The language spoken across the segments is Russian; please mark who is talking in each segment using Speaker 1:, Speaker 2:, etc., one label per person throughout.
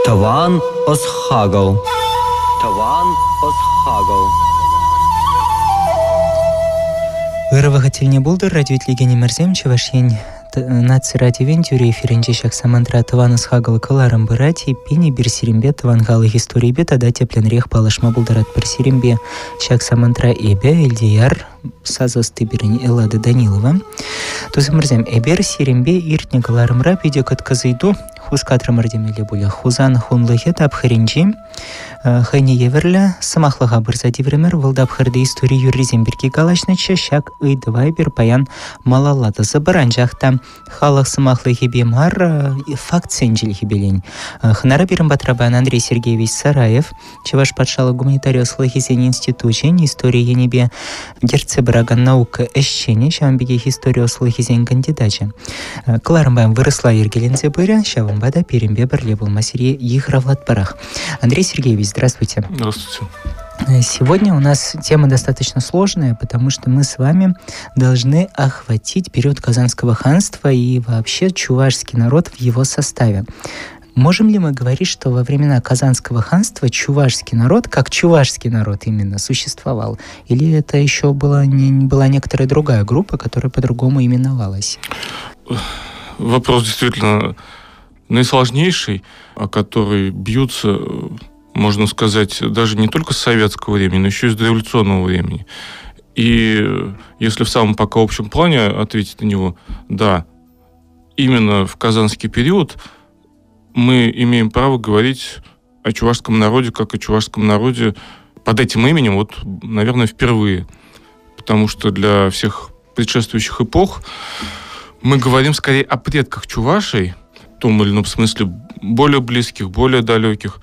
Speaker 1: Таван Осхагал. Таван Осхагал.
Speaker 2: Вырывахательне булдыр радиотлегене мерземче вашень нацирати вентюре эфиринче шаксамантра Таван Осхагал каларым бырати пени бир сиримбе тавангалы истории бе тада теплен палышма булдырат бір сиримбе шаксамантра эбе элдияр сазосты бирин Эллады Данилова. Тузы мерзем эбер сиримбе иртне каларымра педек отказыйду хускатры мардемеле буля хузан хунлыхе тапхыринчи хайне еверле самахлыга бырзади времер вылдапхырды истории юризем бирки калашныча шак ыйдывай бир паян малалады забыранжахта халық самахлыхе бемар факт сенжил хибелень. Хнара бирим батрабан Андрей Сергеевич Сараев, чеваш патшалы гуманитариус лыхизен институчен истории енебе герце браган наука эшчене шамбиге историос лыхизен кандидача. Кларымбаем выросла ергелензе быря, шавамбада перембе бірле был мастере Ехравлад Парах. Андрей Сергеевич, здравствуйте.
Speaker 3: Здравствуйте.
Speaker 2: Сегодня у нас тема достаточно сложная, потому что мы с вами должны охватить период Казанского ханства и вообще чувашский народ в его составе. Можем ли мы говорить, что во времена Казанского ханства чувашский народ, как чувашский народ именно, существовал? Или это еще была некоторая другая группа, которая по-другому именовалась?
Speaker 3: Вопрос действительно наисложнейший, о который бьются, можно сказать, даже не только с советского времени, но еще и с дореволюционного времени. И если в самом пока общем плане ответить на него, да, именно в казанский период мы имеем право говорить о чувашском народе, как о чувашском народе под этим именем, вот, наверное, впервые. Потому что для всех предшествующих эпох мы говорим скорее о предках чувашей, в том или ином смысле более близких, более далеких.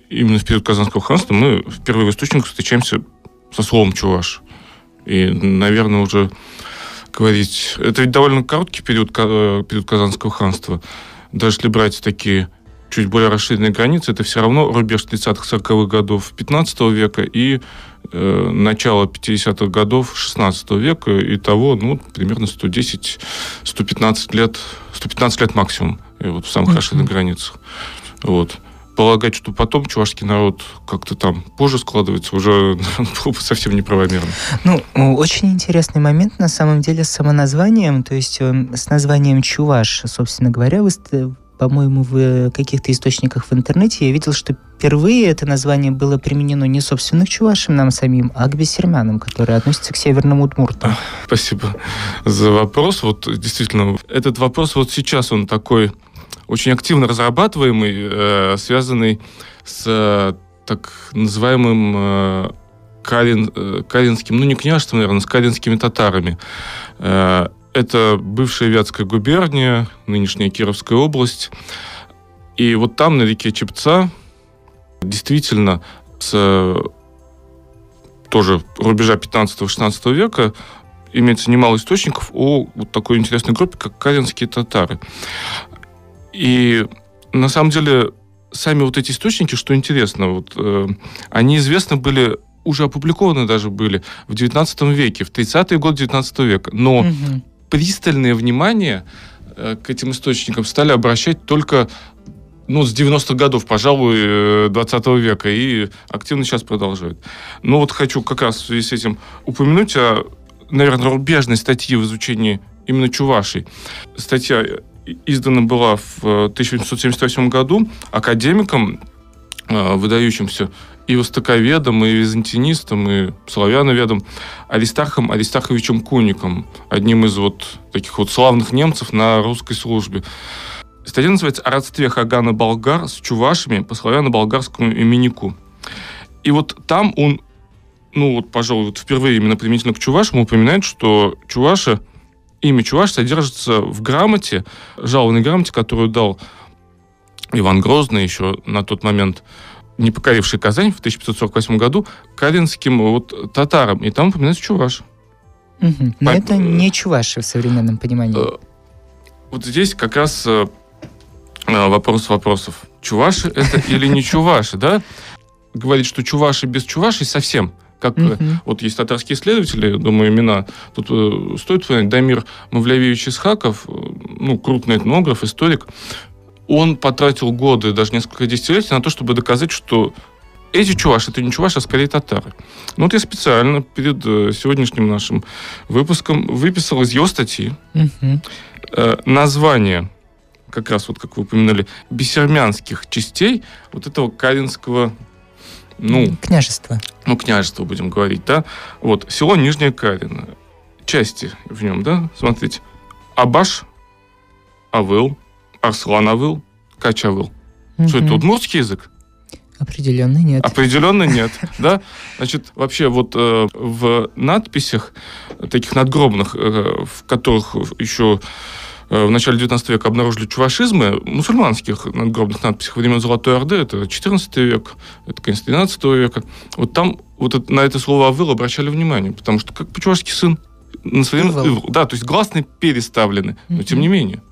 Speaker 3: Именно в период Казанского ханства мы впервые в источниках встречаемся со словом «чуваш». И, наверное, уже говорить... Это ведь довольно короткий период Казанского ханства. Даже если брать такие чуть более расширенные границы, это все равно рубеж 30-40-х годов 15 века и начало 50-х годов 16 века. Итого, примерно 110-115 лет максимум. И вот в самых расширенных границах. Вот. Полагать, что потом чувашский народ как-то там позже складывается, уже было бы совсем неправомерно.
Speaker 2: Очень интересный момент, на самом деле, с самоназванием, то есть с названием «Чуваш», собственно говоря, по-моему, в каких-то источниках в интернете я видел, что впервые это название было применено не, собственно, к чувашам нам самим, а к бессермянам, которые относятся к северному Удмурту.
Speaker 3: Спасибо за вопрос. Вот действительно, этот вопрос вот сейчас он такой очень активно разрабатываемый, связанный с так называемым калинским, не княжеством, наверное, с калинскими татарами. Это бывшая Вятская губерния, нынешняя Кировская область. И вот там, на реке Чепца, действительно, с тоже рубежа 15-16 века имеется немало источников о вот такой интересной группе, как калинские татары. И на самом деле сами вот эти источники, что интересно, они известны были, уже опубликованы даже были в 19 веке, в 30-е годы 19 века. Но пристальное внимание к этим источникам стали обращать только с 90-х годов, пожалуй, 20 века, и активно сейчас продолжают. Хочу как раз в связи с этим упомянуть о, наверное, рубежной статье в изучении именно чувашей. Статья издана была в 1878 году академиком, выдающимся и востоковедом, и византинистом, и славяноведом Аристархом Аристарховичем Куником, одним из таких славных немцев на русской службе. Статья называется «О родстве Хагана болгар с чувашами по славяно-болгарскому именнику». И там он, пожалуй, впервые именно применительно к чувашам упоминает, что имя Чуваш содержится в грамоте, жалованной грамоте, которую дал Иван Грозный еще на тот момент, не покоривший Казань в 1548 году, калинским татарам. И там упоминается чуваш.
Speaker 2: Но это не чуваши в современном понимании.
Speaker 3: Здесь как раз вопрос вопросов. Чуваши это или не чуваши, да? Говорить, что чуваши без чувашей совсем. Как есть татарские исследователи, думаю, имена. Тут стоит вспомнить Дамир Мавлявевич Исхаков, крупный этнограф, историк. он потратил годы, даже несколько десятилетий на то, чтобы доказать, что эти чуваши, это не чуваши, а скорее татары. Ну вот я специально перед сегодняшним нашим выпуском выписал из его статьи название, как раз вот, как вы упоминали, бессермянских частей вот этого Каринского,
Speaker 2: княжества.
Speaker 3: Княжества, будем говорить, да. Вот, село Нижнее Карино. Части в нем, да, смотрите. Абаш, Авыл, Арслан-Авыл, Кач-Авыл. Что это, удмуртский язык?
Speaker 2: Определенно нет.
Speaker 3: Определенно нет, да? Значит, вообще вот в надписях, таких надгробных, в которых еще в начале 19 века обнаружили чувашизмы, мусульманских надгробных надписях времен Золотой Орды, это 14 век, это конец 13 века, вот там вот на это слово «авыл» обращали внимание, потому что как по-чувашски сын, на своем, да, то есть гласные переставлены, но тем не менее.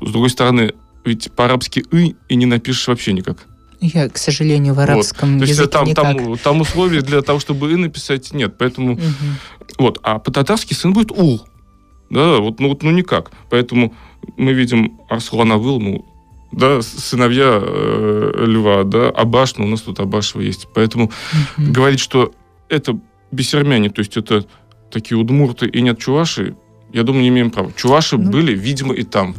Speaker 3: С другой стороны, ведь по-арабски «ы» и не напишешь вообще никак.
Speaker 2: Я, к сожалению, в арабском языке никак.
Speaker 3: Там условий для того, чтобы «и» написать нет. Поэтому вот. А по-татарски сын будет «ул». Да, вот, никак. Поэтому мы видим Арслан-Авыл, да, сыновья льва, да, Абаш, у нас тут Абашева есть. Поэтому говорить, что это бессермяне, то есть это такие удмурты и нет чуваши, я думаю, не имеем права. Чуваши были, видимо, и там.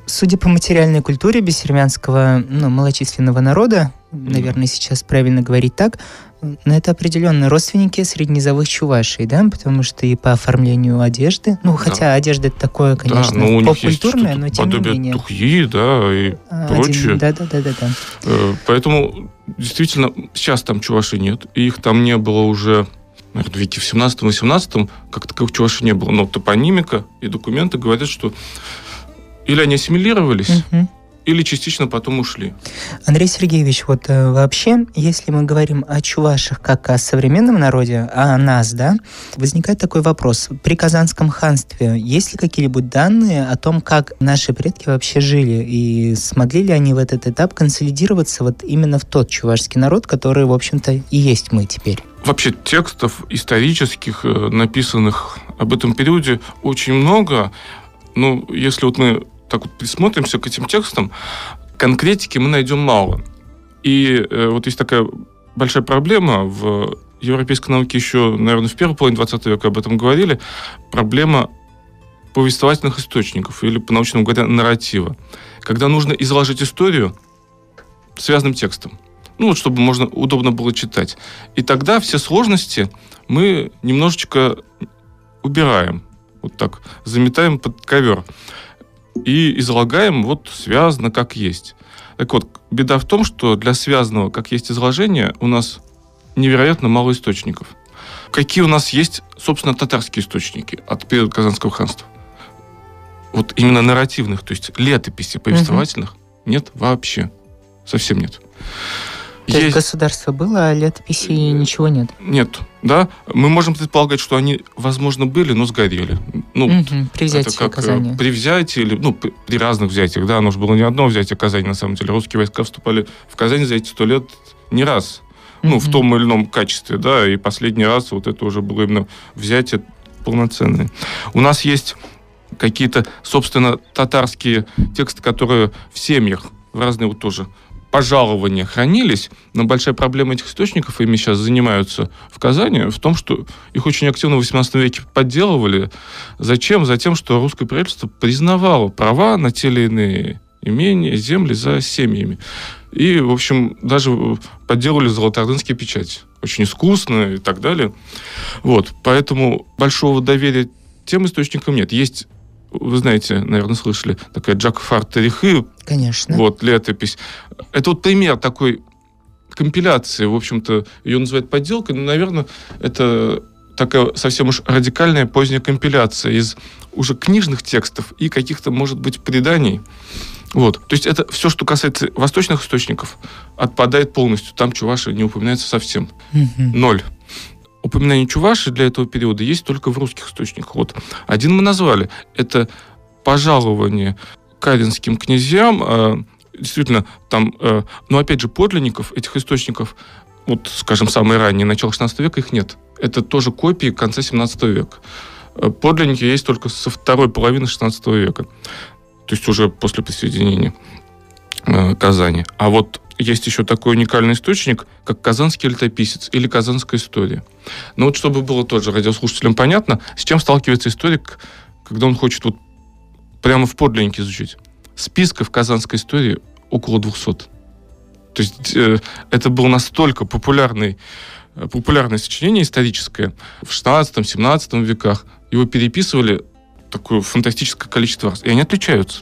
Speaker 2: Судя по материальной культуре бессермянского, малочисленного народа, наверное, сейчас правильно говорить так, это определенно родственники средненизовых чувашей, да, потому что и по оформлению одежды, хотя одежда это такое, конечно, поп-культурное, но тем не менее.
Speaker 3: Тухьи, да, и прочее.
Speaker 2: Да.
Speaker 3: Поэтому, действительно, сейчас там чувашей нет, и их там не было уже, наверное, в веке в 17-18, как таковых чувашей не было. Но топонимика и документы говорят, что или они ассимилировались, или частично потом ушли.
Speaker 2: Андрей Сергеевич, вот вообще, если мы говорим о чувашах как о современном народе, о нас, да, возникает такой вопрос. При Казанском ханстве есть ли какие-либо данные о том, как наши предки вообще жили, и смогли ли они в этот этап консолидироваться вот именно в тот чувашский народ, который, в общем-то, и есть мы теперь?
Speaker 3: Вообще текстов исторических, написанных об этом периоде, очень много. Но если вот мы так вот присмотримся к этим текстам, конкретики мы найдем мало. И вот есть такая большая проблема в европейской науке еще, наверное, в первой половине 20 века об этом говорили, проблема повествовательных источников, или, по-научному говоря, нарратива. Когда нужно изложить историю связанным текстом. Чтобы удобно было читать. И тогда все сложности мы немножечко убираем. Вот так, заметаем под ковер. И излагаем связано, как есть. Так вот, беда в том, что для связанного, как есть изложения, у нас невероятно мало источников. Какие у нас есть, собственно, татарские источники от периода Казанского ханства? Вот именно нарративных, то есть летописей повествовательных нет вообще. Совсем нет.
Speaker 2: То есть государство было, а летописей ничего нет?
Speaker 3: Нет, да. Мы можем предполагать, что они, возможно, были, но сгорели.
Speaker 2: При взятии Казани.
Speaker 3: При взятии, или при разных взятиях, да, оно же было не одно взятие Казани, на самом деле. Русские войска вступали в Казань за эти 100 лет не раз. В том или ином качестве, да, и последний раз вот это уже было именно взятие полноценное. У нас есть какие-то, собственно, татарские тексты, которые в семьях, в разные тоже пожалования хранились, но большая проблема этих источников, ими сейчас занимаются в Казани, в том, что их очень активно в XVIII веке подделывали. Зачем? Затем, что русское правительство признавало права на те или иные имения, земли за семьями. И, в общем, даже подделывали золотоордынские печати. Очень искусно и так далее. Поэтому большого доверия тем источникам нет. Есть, вы знаете, наверное, слышали, такая Джакфар Тарихы.
Speaker 2: Конечно.
Speaker 3: Летопись. Это пример такой компиляции. В общем-то, ее называют подделкой, но, наверное, это такая совсем уж радикальная поздняя компиляция из уже книжных текстов и каких-то, может быть, преданий. То есть это все, что касается восточных источников, отпадает полностью. Там чуваши не упоминается совсем. Ноль. Упоминание чуваши для этого периода есть только в русских источниках. Один мы назвали. Это пожалование каринским князьям. Действительно, там, опять же, подлинников этих источников, скажем, самые ранние, начало 16 века, их нет. Это тоже копии конца 17 века. Подлинники есть только со второй половины 16 века. То есть уже после присоединения. Казани. А вот есть еще такой уникальный источник, как «Казанский летописец» или «Казанская история». Но вот чтобы было тоже радиослушателям понятно, с чем сталкивается историк, когда он хочет вот прямо в подлиннике изучить. Списков «Казанской истории» около 200. То есть это было настолько популярное сочинение историческое в 16-17 веках. Его переписывали такое фантастическое количество раз. И они отличаются.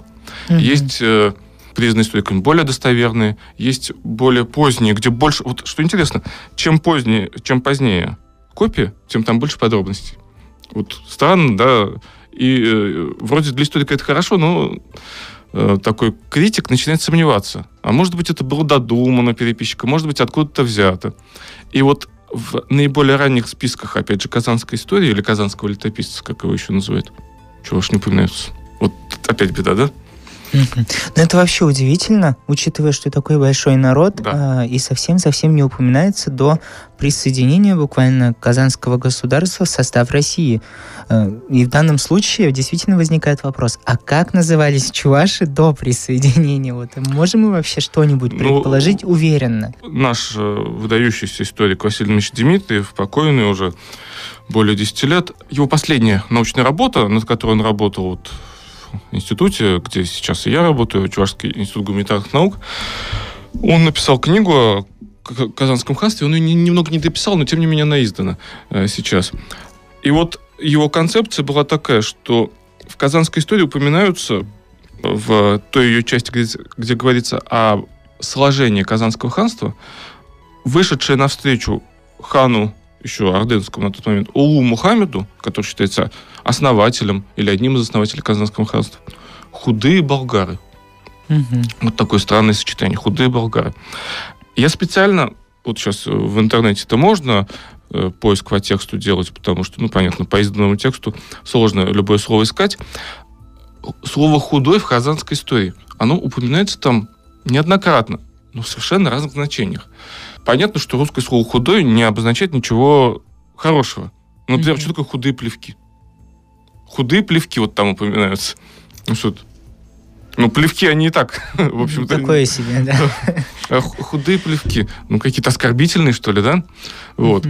Speaker 3: Есть признанные историками более достоверные, есть более поздние, где больше... Вот что интересно, чем позднее копия, тем там больше подробностей. Вот странно, да, и вроде для историка это хорошо, но такой критик начинает сомневаться. А может быть, это было додумано переписчика, может быть, откуда-то взято. И вот в наиболее ранних списках, опять же, «Казанской истории» или «Казанского летописца», как его еще называют, чего уж не упоминаются. Вот опять беда, да?
Speaker 2: Но это вообще удивительно, учитывая, что такой большой народ,
Speaker 3: Да.
Speaker 2: И совсем-совсем не упоминается до присоединения буквально Казанского государства в состав России. И в данном случае действительно возникает вопрос, а как назывались чуваши до присоединения? Вот, можем мы вообще что-нибудь предположить уверенно?
Speaker 3: Наш выдающийся историк Василий Ильич Дмитриев, покойный уже более 10 лет, его последняя научная работа, над которой он работал вот в институте, где сейчас и я работаю, Чувашский институт гуманитарных наук, он написал книгу о Казанском ханстве, он ее немного не дописал, но тем не менее она издана сейчас. И вот его концепция была такая, что в Казанской истории упоминаются в той ее части, где говорится о сложении Казанского ханства, вышедшие навстречу хану еще ордынскому на тот момент Улу Мухаммеду, который считается основателем или одним из основателей Казанского ханства, худые болгары. Вот такое странное сочетание. Худые болгары. Я специально, вот сейчас в интернете это можно поиск по тексту делать, потому что, понятно, по изданному тексту сложно любое слово искать. Слово «худой» в казанской истории, оно упоминается там неоднократно, но в совершенно разных значениях. Понятно, что русское слово «худой» не обозначает ничего хорошего. Например, что такое худые плевки? Худые плевки вот там упоминаются. Плевки, они и так, в общем-то...
Speaker 2: Такое себе, да.
Speaker 3: Худые плевки. Какие-то оскорбительные, что ли, да? Вот.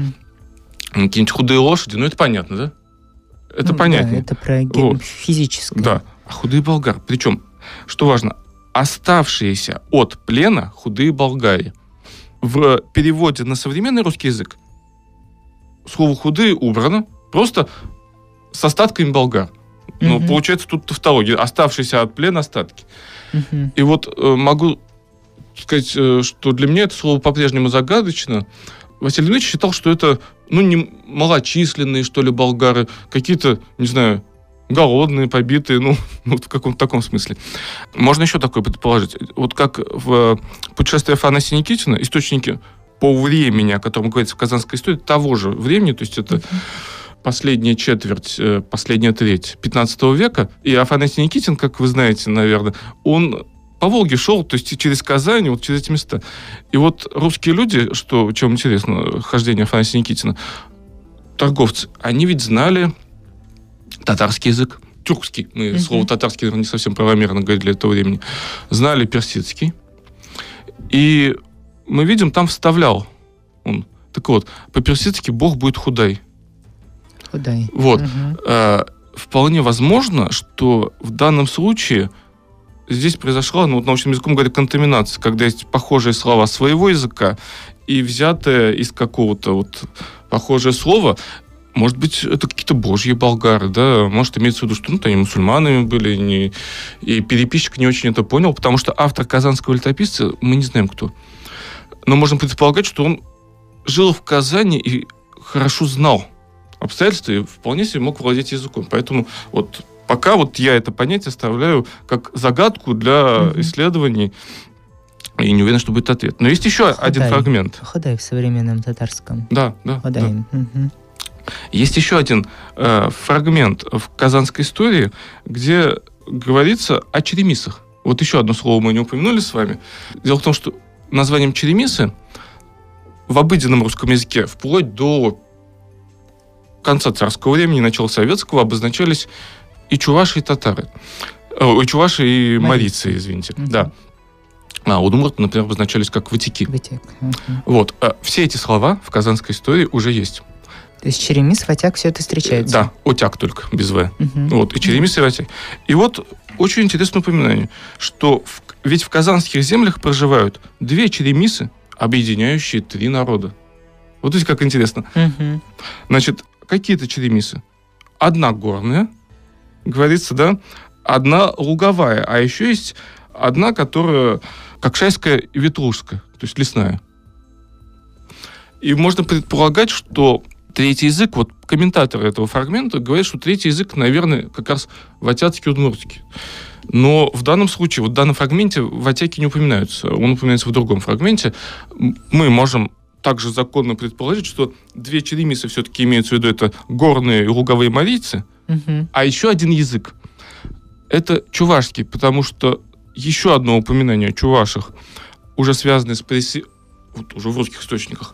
Speaker 3: Какие-нибудь худые лошади, это понятно, да? Это понятно.
Speaker 2: Да, это про физическое.
Speaker 3: Да. А худые болгары. Причем, что важно, оставшиеся от плена худые болгари. В переводе на современный русский язык слово «худые» убрано просто с остатками болгар. Получается тут тавтология. Оставшиеся от плена остатки. И вот могу сказать, что для меня это слово по-прежнему загадочно. Василий Ильич считал, что это, не малочисленные, что ли, болгары, какие-то, не знаю, голодные, побитые, в каком-то таком смысле. Можно еще такое предположить. Вот как в «Путешествии Афанасия Никитина» источники по времени, о котором говорится в Казанской истории, того же времени, то есть это последняя четверть, последняя треть 15 века, и Афанасий Никитин, как вы знаете, наверное, он по Волге шел, то есть через Казань, вот через эти места. И вот русские люди, чем интересно хождение Афанасия Никитина, торговцы, они ведь знали татарский язык, тюркский, мы слово татарский, наверное, не совсем правомерно говорить для этого времени, знали персидский. И мы видим, там вставлял он. Так вот, по-персидски «Бог будет худай».
Speaker 2: Худай.
Speaker 3: Вот. Вполне возможно, что в данном случае здесь произошла, научным языком говорят, контаминация, когда есть похожие слова своего языка и взятое из какого-то похожее слово. Может быть, это какие-то божьи болгары, да? Может, имеется в виду, что они мусульманами были, и переписчик не очень это понял, потому что автор «Казанского летописца» мы не знаем кто. Но можем предполагать, что он жил в Казани и хорошо знал обстоятельства и вполне себе мог владеть языком. Поэтому пока я это понятие оставляю как загадку для исследований, и не уверен, что будет ответ. Но есть еще один фрагмент.
Speaker 2: Худай в современном татарском.
Speaker 3: Да.
Speaker 2: Худай.
Speaker 3: Да. Есть еще один фрагмент в казанской истории, где говорится о черемисах. Вот еще одно слово мы не упомянули с вами. Дело в том, что названием черемисы в обыденном русском языке вплоть до конца царского времени, начала советского, обозначались и чуваши, и татары. И чуваши, и марийцы, извините. Да. А удмурты, например, обозначались как ватики.
Speaker 2: Ватяк.
Speaker 3: Вот. Все эти слова в казанской истории уже есть.
Speaker 2: То есть черемис, ватяк, все это встречается?
Speaker 3: Да, отяк только, без «в».
Speaker 2: Угу.
Speaker 3: Вот, и черемис, и ватяк. И вот очень интересное упоминание, что ведь в казанских землях проживают 2 черемисы, объединяющие 3 народа. Вот видите, как интересно.
Speaker 2: Угу.
Speaker 3: Значит, какие-то черемисы? Одна горная, говорится, да, одна луговая, а еще есть одна, которая кокшайская и ветлужская, то есть лесная. И можно предполагать, что третий язык, вот комментаторы этого фрагмента говорят, что третий язык, наверное, как раз ватяцкий, удмуртский. Но в данном случае, вот в данном фрагменте ватяки не упоминаются. Он упоминается в другом фрагменте. Мы можем также законно предположить, что 2 черемисы все-таки имеются в виду, это горные и луговые марийцы, а еще один язык. Это чувашский, потому что еще одно упоминание о чувашах, уже связанное с вот уже в русских источниках,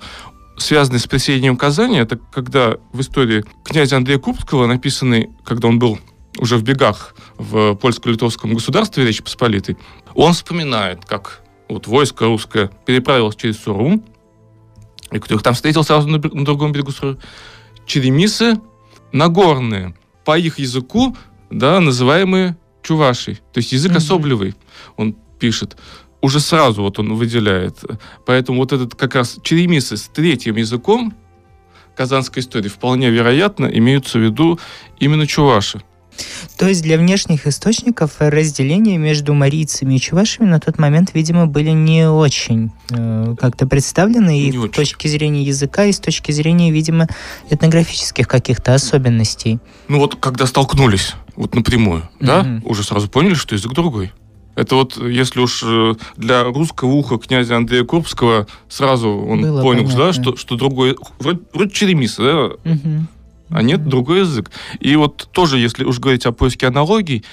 Speaker 3: связанное с присоединением Казани, это когда в истории князя Андрея Курбского, написанной, когда он был уже в бегах в польско-литовском государстве Речи Посполитой, он вспоминает, как вот войско русское переправилось через Суру, и кто их там встретил сразу на другом берегу Суры, черемисы Нагорные, по их языку, да, называемые чувашей, то есть язык особливый, он пишет. Уже сразу вот он выделяет. Поэтому вот этот как раз черемисы с 3-м языком казанской истории вполне вероятно имеются в виду именно чуваши.
Speaker 2: То есть для внешних источников разделения между марийцами и чувашами на тот момент, видимо, были не очень как-то представлены и с точки зрения языка, и с точки зрения, видимо, этнографических каких-то особенностей.
Speaker 3: Ну вот когда столкнулись вот напрямую, да, уже сразу поняли, что язык другой. Это вот, если уж для русского уха князя Андрея Курбского сразу он было понял, да, что другой... Вроде черемисы, да? А нет, другой язык. И вот тоже, если уж говорить о поиске аналогий,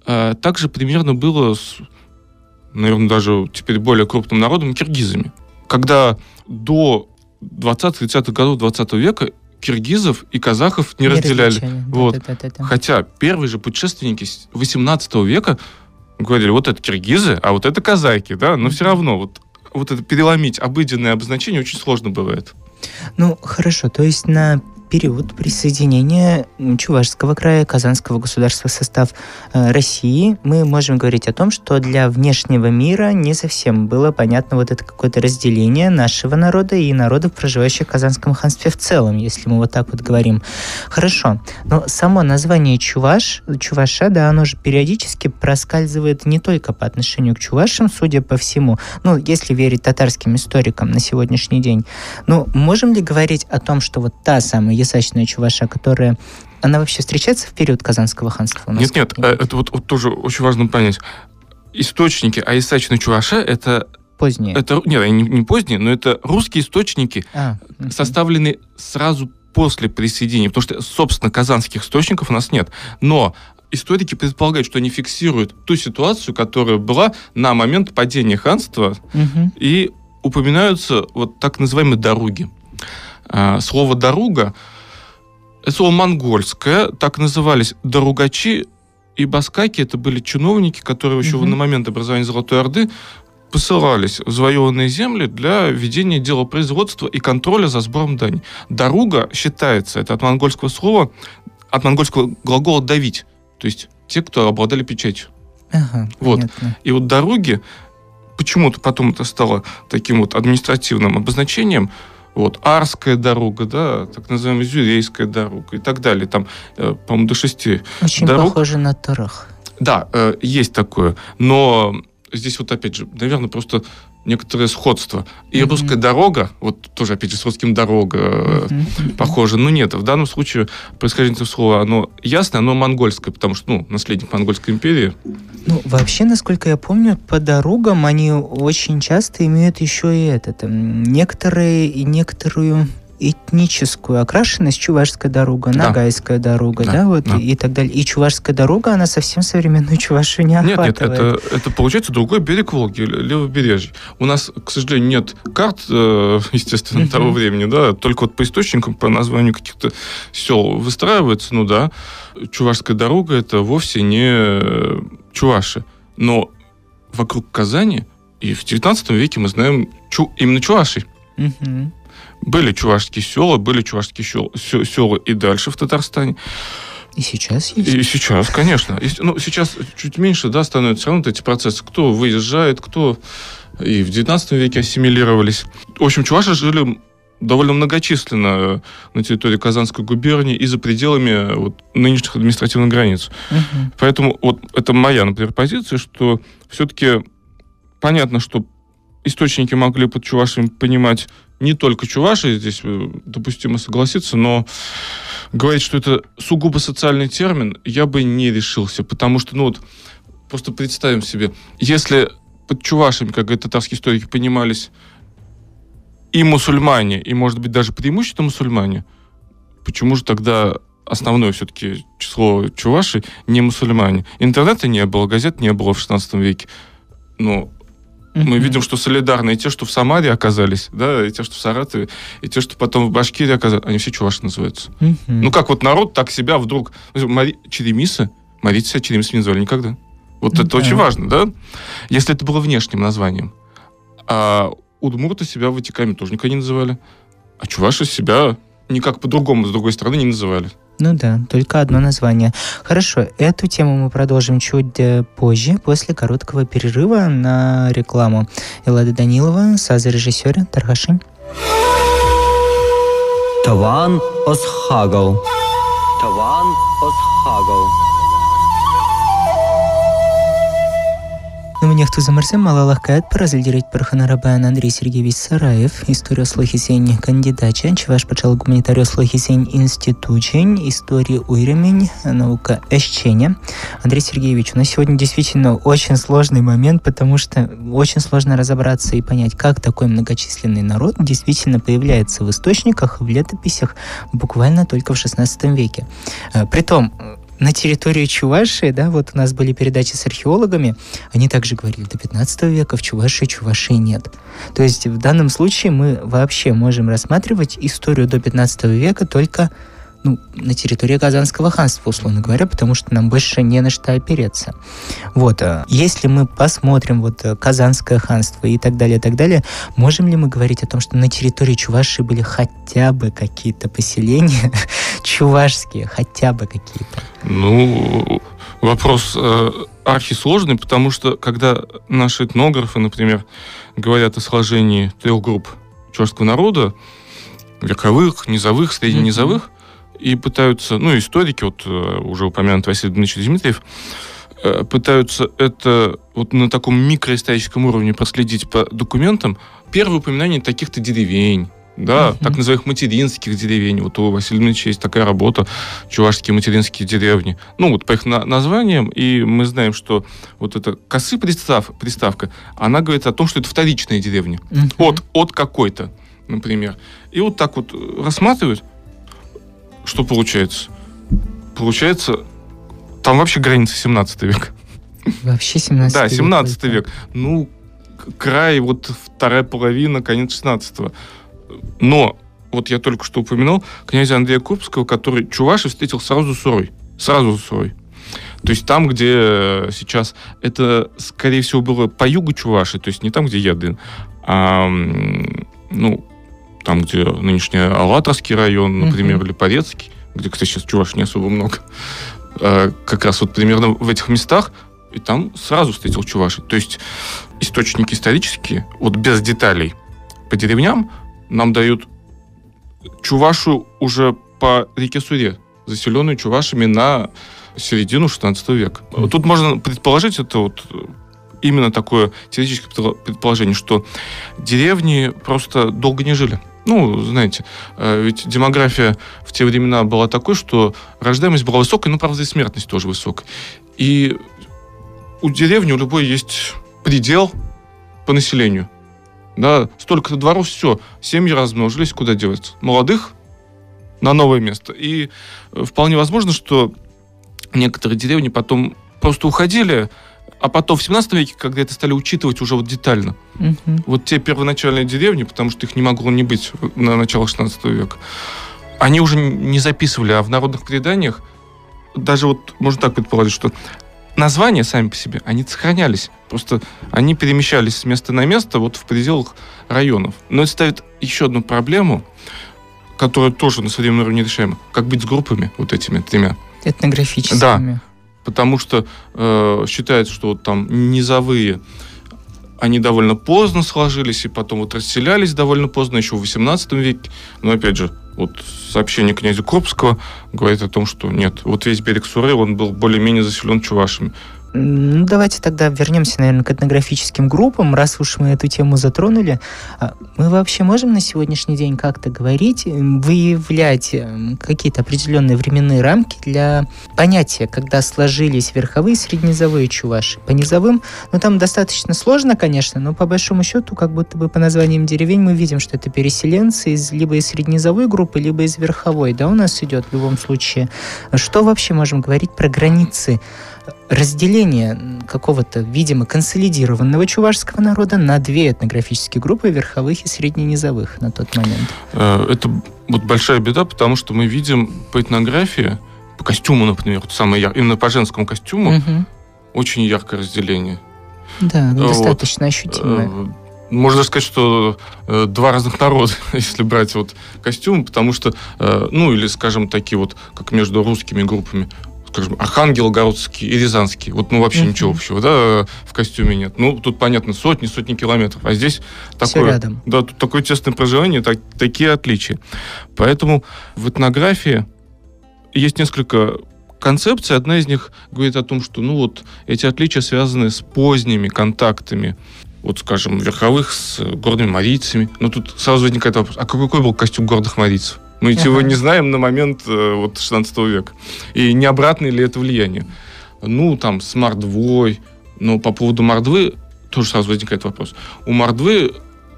Speaker 3: также примерно было с, наверное, даже теперь более крупным народом, киргизами. Когда до 20-30-х годов 20 века киргизов и казахов не разделяли. Вот. Хотя первые же путешественники 18 века говорили, вот это киргизы, а вот это казаки, да, но все равно вот это переломить обыденное обозначение очень сложно бывает.
Speaker 2: Ну, хорошо, то есть на период присоединения Чувашского края, Казанского государства в состав России, мы можем говорить о том, что для внешнего мира не совсем было понятно вот это какое-то разделение нашего народа и народов, проживающих в Казанском ханстве в целом, если мы вот так вот говорим. Хорошо, но само название Чуваша, да, оно же периодически проскальзывает не только по отношению к чувашам, судя по всему, ну, если верить татарским историкам на сегодняшний день. Ну, можем ли говорить о том, что вот та самая ясачная чуваша, которая... Она вообще встречается в период Казанского ханства у нас?
Speaker 3: Нет, это вот тоже очень важно понять. Источники о ясачной чуваше — это...
Speaker 2: Поздние?
Speaker 3: Нет, не поздние, но это русские источники, составленные сразу после присоединения, потому что, собственно, казанских источников у нас нет. Но историки предполагают, что они фиксируют ту ситуацию, которая была на момент падения ханства, и упоминаются вот так называемые «даруги». Слово «даруга» — это слово монгольское, так назывались даругачи и баскаки. Это были чиновники, которые еще на момент образования Золотой Орды посылались в завоеванные земли для ведения делопроизводства и контроля за сбором дани. Даруга считается, это от монгольского слова, от монгольского глагола «давить», то есть те, кто обладали печатью. Вот. И вот даруги, почему-то потом это стало таким вот административным обозначением. Вот, Арская дорога, да, так называемая Зюрейская дорога и так далее. Там, по-моему, до 6
Speaker 2: очень
Speaker 3: дорог.
Speaker 2: Похоже на Тарах.
Speaker 3: Да, есть такое. Но здесь вот, опять же, наверное, просто некоторое сходство. И русская дорога, вот тоже, опять же, с русским дорога похоже. Но нет, в данном случае происхождение этого слова, оно ясное, оно монгольское, потому что, ну, наследник Монгольской империи.
Speaker 2: Ну, вообще, насколько я помню, по дорогам они очень часто имеют еще и некоторую этническую окрашенность. Чувашская дорога, Ногайская дорога, и так далее. И Чувашская дорога, она совсем современную Чувашию не охватывает.
Speaker 3: Нет, это получается другой берег Волги, левобережье. У нас, к сожалению, нет карт, естественно, того времени, да, только вот по источникам, по названию каких-то сел выстраивается, ну да. Чувашская дорога — это вовсе не чуваши. Но вокруг Казани И в 19 веке мы знаем именно чувашей.
Speaker 2: Мгм.
Speaker 3: Были чувашские села, села и дальше в Татарстане.
Speaker 2: И сейчас есть.
Speaker 3: И сейчас, конечно. Сейчас чуть меньше, да, становятся все равно вот эти процессы. Кто выезжает, кто и в 19 веке ассимилировались. В общем, чуваши жили довольно многочисленно на территории Казанской губернии и за пределами вот нынешних административных границ.
Speaker 2: Мгм.
Speaker 3: Поэтому вот это моя, например, позиция, что все-таки понятно, что источники могли под чувашами понимать не только чуваши, здесь допустимо согласиться, но говорить, что это сугубо социальный термин, я бы не решился, потому что, просто представим себе, если под чувашами, как говорят татарские историки, понимались и мусульмане, и, может быть, даже преимущественно мусульмане, почему же тогда основное все-таки число чувашей не мусульмане? Интернета не было, газет не было в 16 веке, но мы видим, что солидарны и те, что в Самаре оказались, да, и те, что в Саратове, и те, что потом в Башкирии оказались, они все чуваши называются. Как вот народ так себя вдруг... Черемисы, Марите себя черемисами не называли никогда. Вот это очень важно, да? Если это было внешним названием. А удмурты себя ватиками тоже никогда не называли. А чуваши себя никак по-другому, с другой стороны, не называли.
Speaker 2: Ну да, только одно название. Хорошо, эту тему мы продолжим чуть позже, после короткого перерыва на рекламу. Эллада Данилова, сазы-режиссер Таргаши.
Speaker 1: Таван Осхагал. Таван Осхагал.
Speaker 2: Ну, мне кто замерзем, мало лахкает паразельдерить парханарабан Андрей Сергеевич Сараев, история слохисень кандидача, чеваш почал гуманитарию слохисень институчень, истории уйремень, наука эщеня. Андрей Сергеевич, у нас сегодня действительно очень сложный момент, потому что очень сложно разобраться и понять, как такой многочисленный народ действительно появляется в источниках, в летописях буквально только в 16 веке. Притом, на территории Чувашии, да, вот у нас были передачи с археологами, они также говорили, до 15 века в Чувашии нет. То есть в данном случае мы вообще можем рассматривать историю до 15 века только на территории Казанского ханства, условно говоря, потому что нам больше не на что опереться. Вот. Если мы посмотрим Казанское ханство и так далее, можем ли мы говорить о том, что на территории Чувашии были хотя бы какие-то поселения чувашские, хотя бы какие-то?
Speaker 3: Вопрос архисложный, потому что когда наши этнографы, например, говорят о сложении 3 групп чувашского народа, вековых, низовых, средненизовых, и пытаются, историки, уже упомянутый Василий Дмитриевич Дмитриев, пытаются это на таком микроисторическом уровне проследить по документам. Первое упоминание таких-то деревень, да, так называемых материнских деревень. У Василия Дмитриевича есть такая работа, чувашские материнские деревни. По их названиям, и мы знаем, что эта косы приставка, она говорит о том, что это вторичная деревня. От какой-то, например. И так рассматривают. Что получается? Получается, там вообще граница 17 век.
Speaker 2: Вообще 17 век?
Speaker 3: Да, 17 век. Край, вторая половина, конец 16-го. Но, я только что упомянул князя Андрея Курбского, который чуваши встретил сразу за Сурой. То есть там, где сейчас, это, скорее всего, было по югу Чуваши, то есть не там, где Ядын, а, там, где нынешний Алатырский район, например, или Порецкий, где, кстати, сейчас чуваш не особо много, как раз примерно в этих местах, и там сразу встретил чуваши. То есть источники исторические, без деталей по деревням, нам дают Чувашу уже по реке Суре, заселенную чувашами на середину 16 века. Тут можно предположить, это именно такое теоретическое предположение, что деревни просто долго не жили. Знаете, ведь демография в те времена была такой, что рождаемость была высокой, но, правда, и смертность тоже высокая. И у деревни, у любой есть предел по населению. Да, столько-то дворов, все, семьи размножились, куда деваться? Молодых на новое место. И вполне возможно, что некоторые деревни потом просто уходили, а потом в 17 веке, когда это стали учитывать уже детально, те первоначальные деревни, потому что их не могло не быть на начало 16 века, они уже не записывали, а в народных преданиях даже можно так предположить, что названия сами по себе, они сохранялись. Просто они перемещались с места на место вот в пределах районов. Но это ставит еще одну проблему, которая тоже на современном уровне решаема. Как быть с группами вот этими 3?
Speaker 2: Этнографическими.
Speaker 3: Да, потому что считается, что вот там низовые, они довольно поздно сложились, и потом вот расселялись довольно поздно, еще в XVIII веке. Но опять же, вот сообщение князя Крупского говорит о том, что нет, вот весь берег Суры, он был более-менее заселен чувашами.
Speaker 2: Ну, давайте тогда вернемся, наверное, к этнографическим группам, раз уж мы эту тему затронули. Мы вообще можем на сегодняшний день как-то говорить, выявлять какие-то определенные временные рамки для понятия, когда сложились верховые, средненизовые чуваши? По низовым, ну, там достаточно сложно, конечно, но по большому счету, как будто бы по названиям деревень мы видим, что это переселенцы либо из средненизовой группы, либо из верховой, да, у нас идет в любом случае. Что вообще можем говорить про границы разделение какого-то, видимо, консолидированного чувашского народа на 2 этнографические группы, верховых и средненизовых на тот момент?
Speaker 3: Это вот большая беда, потому что мы видим по этнографии, по костюму, например, именно по женскому костюму, очень яркое разделение.
Speaker 2: Да, достаточно ощутимое.
Speaker 3: Можно даже сказать, что 2 разных народа, если брать вот костюмы, потому что, ну, или, скажем, такие вот, как между русскими группами, скажем, Архангелогородский и Рязанский. Вот, ну, вообще ничего общего, да, в костюме нет. Ну, тут, понятно, сотни километров. А здесь такое...
Speaker 2: рядом.
Speaker 3: Да, тут такое тесное проживание, такие отличия. Поэтому в этнографии есть несколько концепций. Одна из них говорит о том, что, ну, вот, эти отличия связаны с поздними контактами, вот, скажем, верховых с горными марийцами. Но тут сразу возникает вопрос, а какой был костюм горных марийцев? Мы ничего не знаем на момент вот 16 века. И не обратное ли это влияние? Ну, там, с мордвой. Но по поводу мордвы тоже сразу возникает вопрос. У мордвы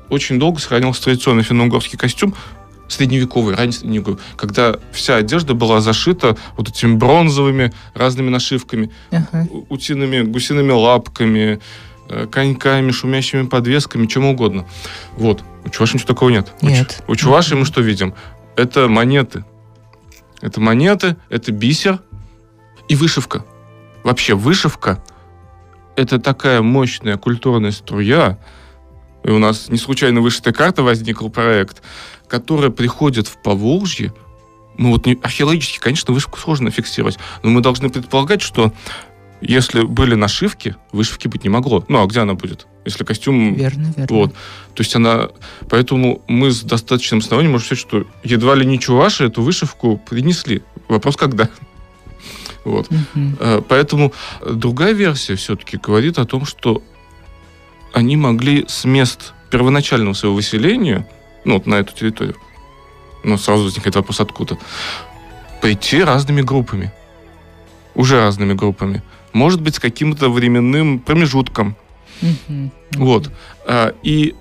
Speaker 3: очень долго сохранялся традиционный финно-угорский костюм, средневековый, ранний средневековый, когда вся одежда была зашита вот этими бронзовыми разными нашивками, утиными, гусиными лапками, коньками, шумящими подвесками, чем угодно. Вот. У чувашей ничего такого нет.
Speaker 2: Нет.
Speaker 3: У чувашей мы что видим? Это монеты. Это монеты, это бисер и вышивка. Вообще вышивка – это такая мощная культурная струя, и у нас не случайно вышитая карта возникл проект, которая приходит в Поволжье. Ну вот археологически, конечно, вышивку сложно фиксировать, но мы должны предполагать, что если были нашивки, вышивки быть не могло. Ну, а где она будет? Если костюм...
Speaker 2: Верно.
Speaker 3: Вот. То есть она... Поэтому мы с достаточным основанием можем сказать, что едва ли не чуваши эту вышивку принесли. Вопрос, когда? Вот. Поэтому другая версия все-таки говорит о том, что они могли с мест первоначального своего выселения, ну, вот на эту территорию, но сразу возникает вопрос, откуда, прийти разными группами. Уже разными группами. Может быть, с каким-то временным промежутком. Вот. И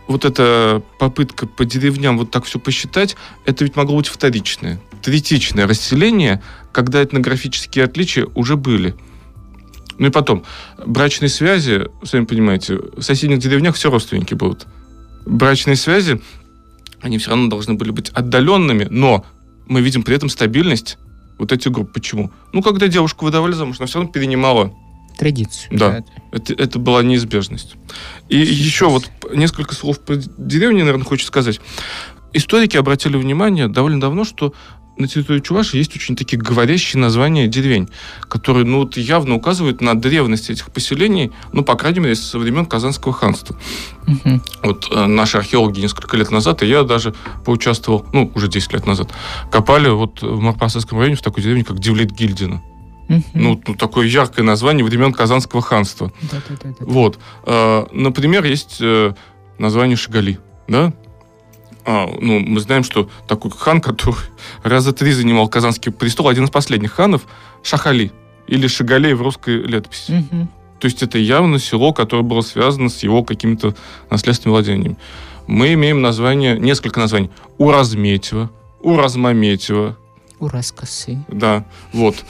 Speaker 3: вот эта попытка по деревням вот так все посчитать, это ведь могло быть вторичное, третичное расселение, когда этнографические отличия уже были. Ну и потом, брачные связи, сами понимаете, в соседних деревнях все родственники будут. Брачные связи, они все равно должны были быть отдаленными, но мы видим при этом стабильность вот этих групп. Почему? Ну, когда девушку выдавали замуж, она все равно перенимала
Speaker 2: традицию.
Speaker 3: Да, это была неизбежность. И еще вот несколько слов про деревни, наверное, хочется сказать. Историки обратили внимание довольно давно, что на территории Чувашии есть очень такие говорящие названия деревень, которые, ну, вот явно указывают на древность этих поселений, ну, по крайней мере, со времен Казанского ханства. Вот наши археологи несколько лет назад, и я даже поучаствовал, ну, уже 10 лет назад, копали вот в Марпасовском районе в такой деревне, как Девлет-Гильдино. Ну, такое яркое название времен Казанского ханства. Вот. Например, есть название Шигали, да? Ну, мы знаем, что такой хан, который раза 3 занимал Казанский престол, один из последних ханов, Шахали, или Шигалей в русской летописи. То есть это явно село, которое было связано с его какими-то наследственными владениями. Мы имеем название, несколько названий. Уразметьево, Уразмаметьево.
Speaker 2: Уразкосы.
Speaker 3: Да, вот.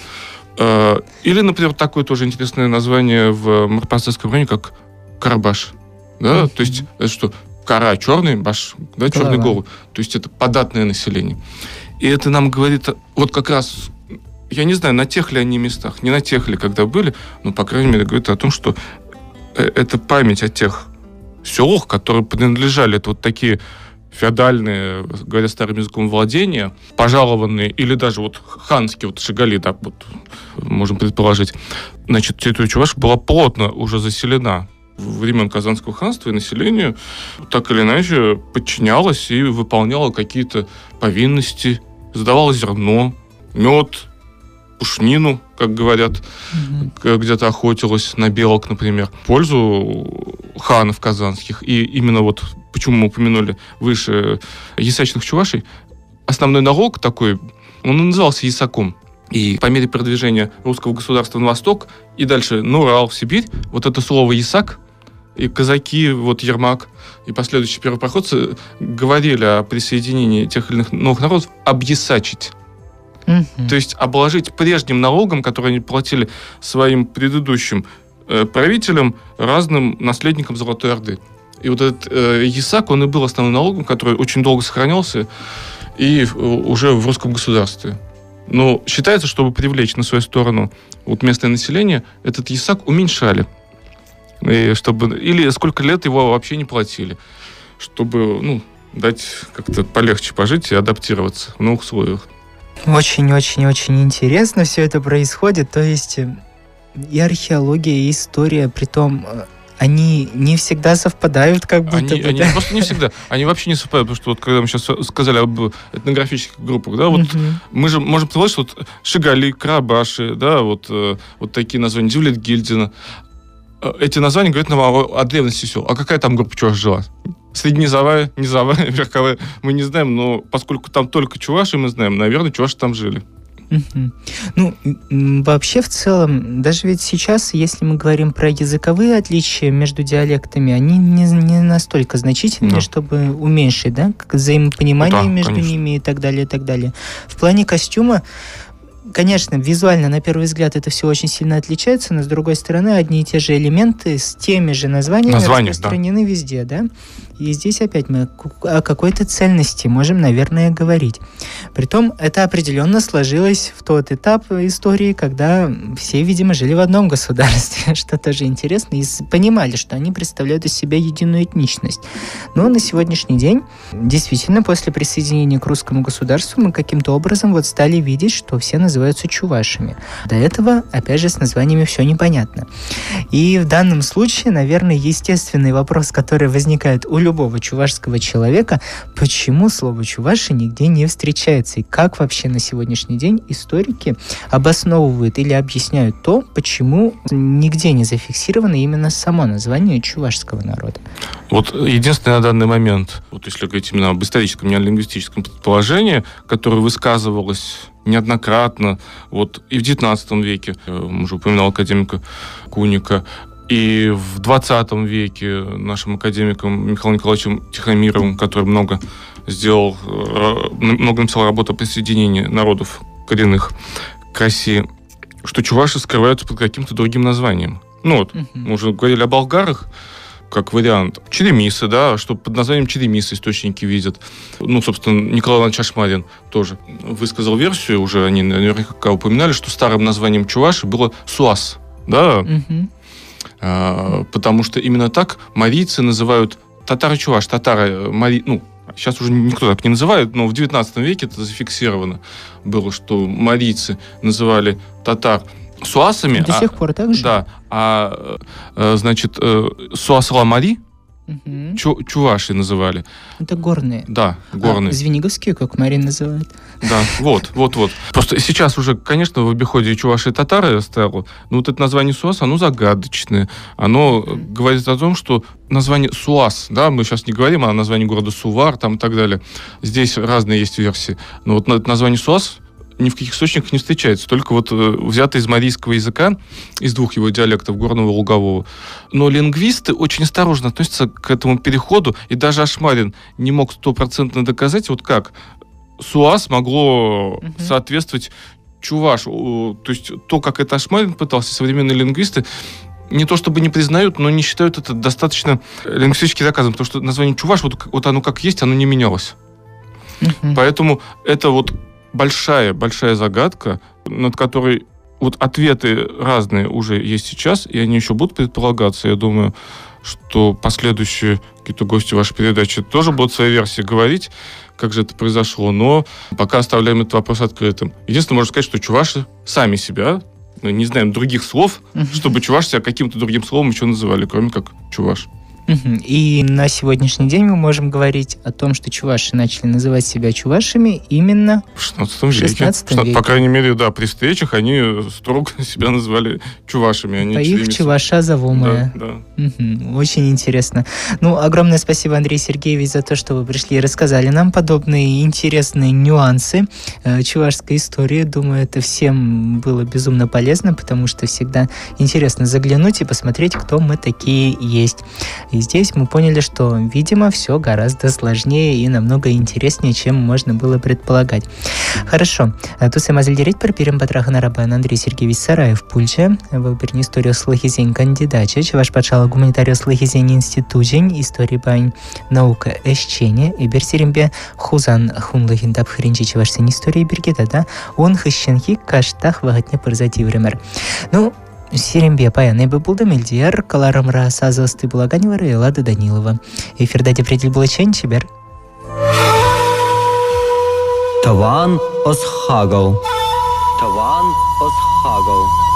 Speaker 3: Или, например, такое тоже интересное название в Марпасовском районе, как Карабаш. Да? То есть это что? Кора черный, баш, да, черный голову. То есть это податное население. И это нам говорит, вот как раз я не знаю, на тех ли они местах, не на тех ли, когда были, но, по крайней мере, говорит о том, что это память о тех селах, которые принадлежали, это вот такие феодальные, говоря старым языком, владения, пожалованные, или даже вот ханские, вот Шигали, да, вот можем предположить. Значит, территория Чувашии была плотно уже заселена в времен Казанского ханства, и население так или иначе подчинялось и выполняло какие-то повинности, сдавало зерно, мед, пушнину, как говорят, где-то охотилась на белок, например, в пользу ханов казанских. И именно вот почему мы упомянули выше ясачных чувашей, основной налог такой, он и назывался ясаком. И по мере продвижения русского государства на восток и дальше на Урал, в Сибирь, вот это слово «ясак», и казаки, вот Ермак, и последующие первопроходцы говорили о присоединении тех или иных новых народов объясачить. То есть обложить прежним налогом, который они платили своим предыдущим правителям, разным наследникам Золотой Орды. И вот этот ясак, он и был основным налогом, который очень долго сохранялся и уже в русском государстве. Но считается, чтобы привлечь на свою сторону вот местное население, этот ясак уменьшали. И чтобы, или сколько лет его вообще не платили, чтобы дать как-то полегче пожить и адаптироваться в новых условиях.
Speaker 2: Очень-очень-очень интересно все это происходит. То есть и археология, и история, притом они не всегда совпадают, как будто бы.
Speaker 3: Они просто не всегда. Они вообще не совпадают, потому что вот когда мы сейчас сказали об этнографических группах, да, вот мы же можем предположить, что вот Шигали, Карабаши, да, вот такие названия, Девлет-Гильдина. Эти названия говорят нам о древности сел. А какая там группа чуваш жила? Средненизовая, низовая, верховая, мы не знаем, но поскольку там только чуваши, мы знаем, наверное, чуваши там жили.
Speaker 2: Вообще, в целом, даже ведь сейчас, если мы говорим про языковые отличия между диалектами, они не настолько значительные, чтобы уменьшить, да, взаимопонимание между ними и так далее, и так далее. В плане костюма, конечно, визуально, на первый взгляд, это все очень сильно отличается, но, с другой стороны, одни и те же элементы с теми же названиями распространены везде, да? И здесь опять мы о какой-то цельности можем, наверное, говорить. Притом, это определенно сложилось в тот этап истории, когда все, видимо, жили в одном государстве, что тоже интересно, и понимали, что они представляют из себя единую этничность. Но на сегодняшний день, действительно, после присоединения к русскому государству, мы каким-то образом вот стали видеть, что все называются чувашами. До этого, опять же, с названиями все непонятно. И в данном случае, наверное, естественный вопрос, который возникает у любого чувашского человека, почему слово «чуваши» нигде не встречается, и как вообще на сегодняшний день историки обосновывают или объясняют то, почему нигде не зафиксировано именно само название чувашского народа.
Speaker 3: Вот единственный на данный момент, вот если говорить именно об историческом, не о лингвистическом предположении, которое высказывалось неоднократно, вот и в XIX веке, мы уже упоминал академика Куника, и в 20 веке нашим академиком Михаилом Николаевичем Тихомировым, который много написал работу о присоединении народов коренных к России, что чуваши скрываются под каким-то другим названием. Мы уже говорили о болгарах, как вариант. Черемисы, да, что под названием черемисы источники видят. Собственно, Николай Иванович Ашмарин тоже высказал версию, уже они наверняка упоминали, что старым названием чуваши было Суас, да, потому что именно так марийцы называют татаро-чуваш, сейчас уже никто так не называет, но в 19 веке это зафиксировано было, что марийцы называли татар суасами.
Speaker 2: До сих пор так же?
Speaker 3: Да. Значит, суасла-мари чуваши называли.
Speaker 2: Это горные.
Speaker 3: Да, горные.
Speaker 2: Звениговские, как Марин называют.
Speaker 3: Да, вот. Просто сейчас уже, конечно, в обиходе чуваши и татары стало, но вот это название Суас, оно загадочное. Оно говорит о том, что название Суас, да, мы сейчас не говорим о названии города Сувар там и так далее. Здесь разные есть версии. Но вот название Суас ни в каких источниках не встречается, только вот взято из марийского языка, из двух его диалектов, горного и лугового. Но лингвисты очень осторожно относятся к этому переходу, и даже Ашмарин не мог 100% доказать, вот как Суас могло соответствовать чуваш. То есть то, как это Ашмарин пытался, современные лингвисты не то чтобы не признают, но не считают это достаточно лингвистически доказанным, потому что название чуваш, вот оно как есть, оно не менялось. Поэтому это вот большая загадка, над которой вот ответы разные уже есть сейчас, и они еще будут предполагаться. Я думаю, что последующие какие-то гости вашей передачи тоже будут свои версии говорить, как же это произошло, но пока оставляем этот вопрос открытым. Единственное, можно сказать, что чуваши сами себя, мы не знаем других слов, чтобы чуваши себя каким-то другим словом еще называли, кроме как чуваш.
Speaker 2: И на сегодняшний день мы можем говорить о том, что чуваши начали называть себя чувашами именно
Speaker 3: в 16 веке. По крайней мере, да, при встречах они строго себя называли чувашами. Они
Speaker 2: их чуваша завомая.
Speaker 3: Да.
Speaker 2: Очень интересно. Огромное спасибо, Андрей Сергеевич, за то, что вы пришли и рассказали нам подобные интересные нюансы чувашской истории. Думаю, это всем было безумно полезно, потому что всегда интересно заглянуть и посмотреть, кто мы такие есть. И здесь мы поняли, что, видимо, все гораздо сложнее и намного интереснее, чем можно было предполагать. Хорошо. Тут я мазельдерить пропирим патрахана рабан Андрей Сергеевич Сараев Пульча. Выберни историю слыхизень кандидача. Чеваш пачала гуманитарию слыхизень институтень. Истории бань наука эщене. И берсеримбе хузан хунлыхин дабхринчи чевашсен истории бергеда, да? Он хыщенхи каштах вагатне парзати времер. Сирембе паяны бы булдым Ильдияр, каларамра сазасты Булаганевара и Лада Данилова. Эфир предель был ченчибер.
Speaker 1: Таван Осхагал. Таван Осхагал.